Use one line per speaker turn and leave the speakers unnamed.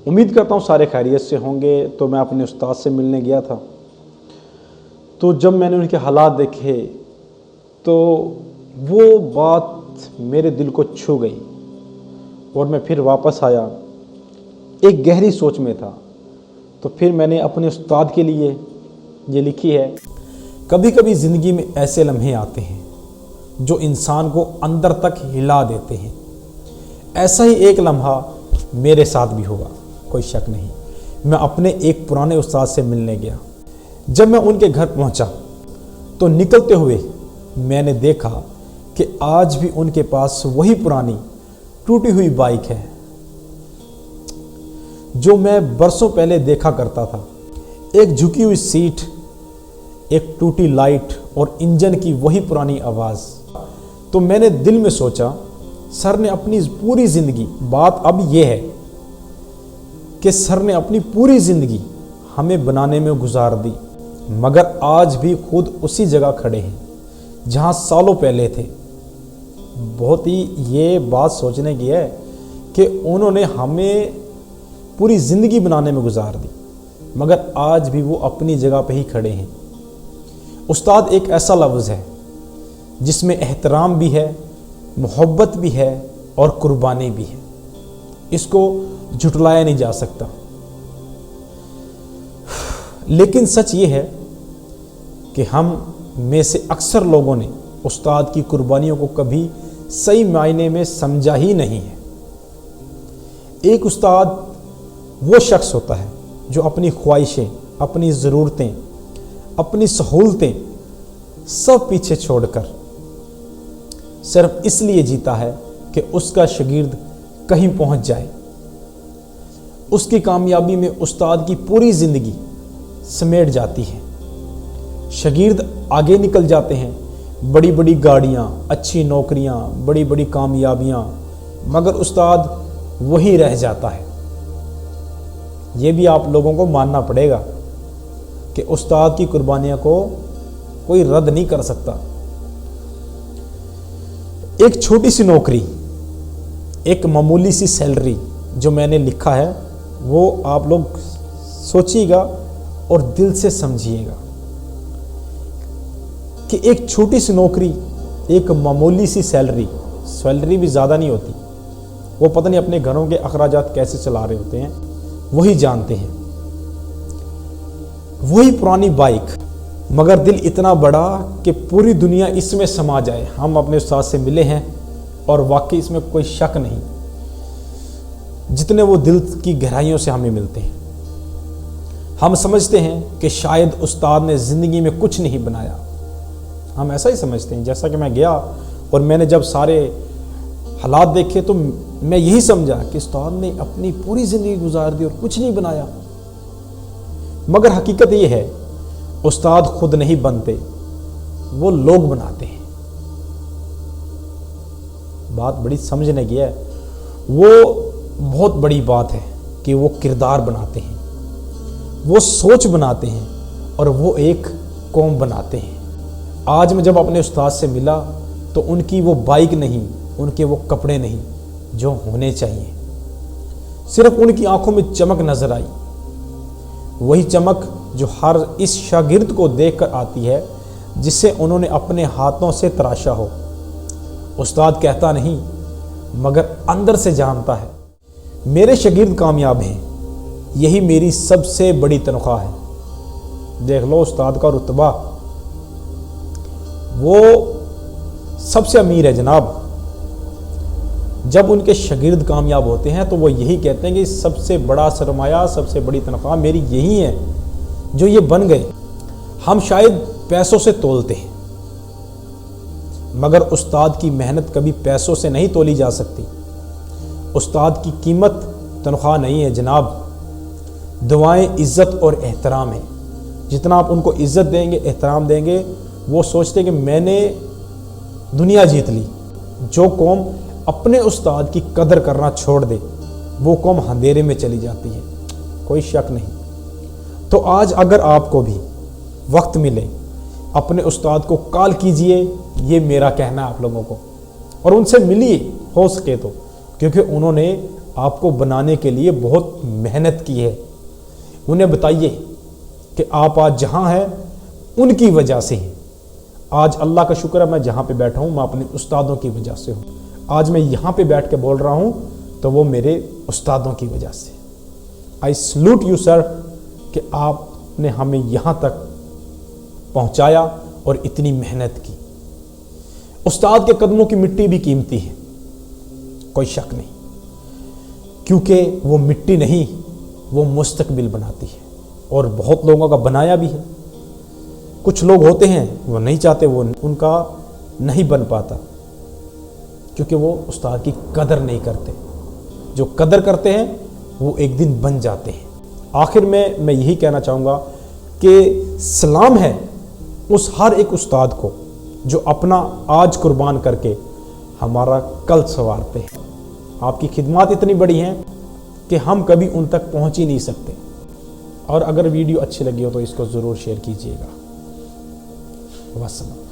امید کرتا ہوں سارے خیریت سے ہوں گے۔ تو میں اپنے استاد سے ملنے گیا تھا، تو جب میں نے ان کے حالات دیکھے تو وہ بات میرے دل کو چھو گئی، اور میں پھر واپس آیا، ایک گہری سوچ میں تھا۔ تو پھر میں نے اپنے استاد کے لیے یہ لکھی ہے: کبھی کبھی زندگی میں ایسے لمحے آتے ہیں جو انسان کو اندر تک ہلا دیتے ہیں۔ ایسا ہی ایک لمحہ میرے ساتھ بھی ہوا، کوئی شک نہیں۔ میں اپنے ایک پرانے استاد سے ملنے گیا۔ جب میں ان کے گھر پہنچا تو نکلتے ہوئے میں نے دیکھا کہ آج بھی ان کے پاس وہی پرانی ٹوٹی ہوئی بائک ہے جو میں برسوں پہلے دیکھا کرتا تھا۔ ایک جھکی ہوئی سیٹ، ایک ٹوٹی لائٹ اور انجن کی وہی پرانی آواز۔ تو میں نے دل میں سوچا، سر نے اپنی پوری زندگی، بات اب یہ ہے کہ سر نے اپنی پوری زندگی ہمیں بنانے میں گزار دی، مگر آج بھی خود اسی جگہ کھڑے ہیں جہاں سالوں پہلے تھے۔ بہت ہی یہ بات سوچنے کی ہے کہ انہوں نے ہمیں پوری زندگی بنانے میں گزار دی، مگر آج بھی وہ اپنی جگہ پہ ہی کھڑے ہیں۔ استاد ایک ایسا لفظ ہے جس میں احترام بھی ہے، محبت بھی ہے اور قربانی بھی ہے۔ اس کو جھٹلایا نہیں جا سکتا۔ لیکن سچ یہ ہے کہ ہم میں سے اکثر لوگوں نے استاد کی قربانیوں کو کبھی صحیح معنی میں سمجھا ہی نہیں ہے۔ ایک استاد وہ شخص ہوتا ہے جو اپنی خواہشیں، اپنی ضرورتیں، اپنی سہولتیں سب پیچھے چھوڑ کر صرف اس لیے جیتا ہے کہ اس کا شاگرد کہیں پہنچ جائے۔ اس کی کامیابی میں استاد کی پوری زندگی سمیٹ جاتی ہے۔ شاگرد آگے نکل جاتے ہیں، بڑی بڑی گاڑیاں، اچھی نوکریاں، بڑی بڑی کامیابیاں، مگر استاد وہی رہ جاتا ہے۔ یہ بھی آپ لوگوں کو ماننا پڑے گا کہ استاد کی قربانیاں کو کوئی رد نہیں کر سکتا۔ ایک چھوٹی سی نوکری، ایک معمولی سی سیلری جو میں نے لکھا ہے، وہ آپ لوگ سوچیے گا اور دل سے سمجھیے گا کہ ایک چھوٹی سی نوکری، ایک معمولی سی سیلری بھی زیادہ نہیں ہوتی، وہ پتہ نہیں اپنے گھروں کے اخراجات کیسے چلا رہے ہوتے ہیں، وہی جانتے ہیں۔ وہی پرانی بائک، مگر دل اتنا بڑا کہ پوری دنیا اس میں سما جائے۔ ہم اپنے استاد سے ملے ہیں اور واقعی اس میں کوئی شک نہیں، جتنے وہ دل کی گہرائیوں سے ہمیں ملتے ہیں۔ ہم سمجھتے ہیں کہ شاید استاد نے زندگی میں کچھ نہیں بنایا، ہم ایسا ہی سمجھتے ہیں۔ جیسا کہ میں گیا اور میں نے جب سارے حالات دیکھے تو میں یہی سمجھا کہ استاد نے اپنی پوری زندگی گزار دی اور کچھ نہیں بنایا، مگر حقیقت یہ ہے استاد خود نہیں بنتے، وہ لوگ بناتے ہیں۔ بات بڑی سمجھنے کی ہے، وہ بہت بڑی بات ہے کہ وہ کردار بناتے ہیں، وہ سوچ بناتے ہیں اور وہ ایک قوم بناتے ہیں۔ آج میں جب اپنے استاد سے ملا تو ان کی وہ بائک نہیں، ان کے وہ کپڑے نہیں جو ہونے چاہیے، صرف ان کی آنکھوں میں چمک نظر آئی، وہی چمک جو ہر اس شاگرد کو دیکھ کر آتی ہے جسے انہوں نے اپنے ہاتھوں سے تراشا ہو۔ استاد کہتا نہیں مگر اندر سے جانتا ہے، میرے شاگرد کامیاب ہیں، یہی میری سب سے بڑی تنخواہ ہے۔ دیکھ لو استاد کا رتبہ، وہ سب سے امیر ہے جناب۔ جب ان کے شاگرد کامیاب ہوتے ہیں تو وہ یہی کہتے ہیں کہ سب سے بڑا سرمایہ، سب سے بڑی تنخواہ میری یہی ہے جو یہ بن گئے۔ ہم شاید پیسوں سے تولتے ہیں، مگر استاد کی محنت کبھی پیسوں سے نہیں تولی جا سکتی۔ استاد کی قیمت تنخواہ نہیں ہے جناب، دعائیں، عزت اور احترام ہے۔ جتنا آپ ان کو عزت دیں گے، احترام دیں گے، وہ سوچتے کہ میں نے دنیا جیت لی۔ جو قوم اپنے استاد کی قدر کرنا چھوڑ دے وہ قوم اندھیرے میں چلی جاتی ہے، کوئی شک نہیں۔ تو آج اگر آپ کو بھی وقت ملے اپنے استاد کو کال کیجئے، یہ میرا کہنا ہے آپ لوگوں کو، اور ان سے ملیے ہو سکے تو، کیونکہ انہوں نے آپ کو بنانے کے لیے بہت محنت کی ہے. انہیں بتائیے کہ آپ آج جہاں ہیں ان کی وجہ سے ہیں. آج اللہ کا شکر ہے میں جہاں پہ بیٹھا ہوں میں اپنے استادوں کی وجہ سے ہوں. آج میں یہاں پہ بیٹھ کے بول رہا ہوں تو وہ میرے استادوں کی وجہ سے. آئی سلوٹ یو سر کہ آپ نے ہمیں یہاں تک پہنچایا اور اتنی محنت کی. استاد کے قدموں کی مٹی بھی قیمتی ہے، کوئی شک نہیں، کیونکہ وہ مٹی نہیں، وہ مستقبل بناتی ہے. اور بہت لوگوں کا بنایا بھی ہے. کچھ لوگ ہوتے ہیں وہ نہیں چاہتے، وہ ان کا نہیں بن پاتا کیونکہ وہ استاد کی قدر نہیں کرتے. جو قدر کرتے ہیں وہ ایک دن بن جاتے ہیں. آخر میں یہی کہنا چاہوں گا کہ سلام ہے اس ہر ایک استاد کو جو اپنا آج قربان کر کے ہمارا کل سنوارتے ہیں. آپ کی خدمات اتنی بڑی ہیں کہ ہم کبھی ان تک پہنچ ہی نہیں سکتے. اور اگر ویڈیو اچھی لگی ہو تو اس کو ضرور شیئر کیجیے گا. والسلام.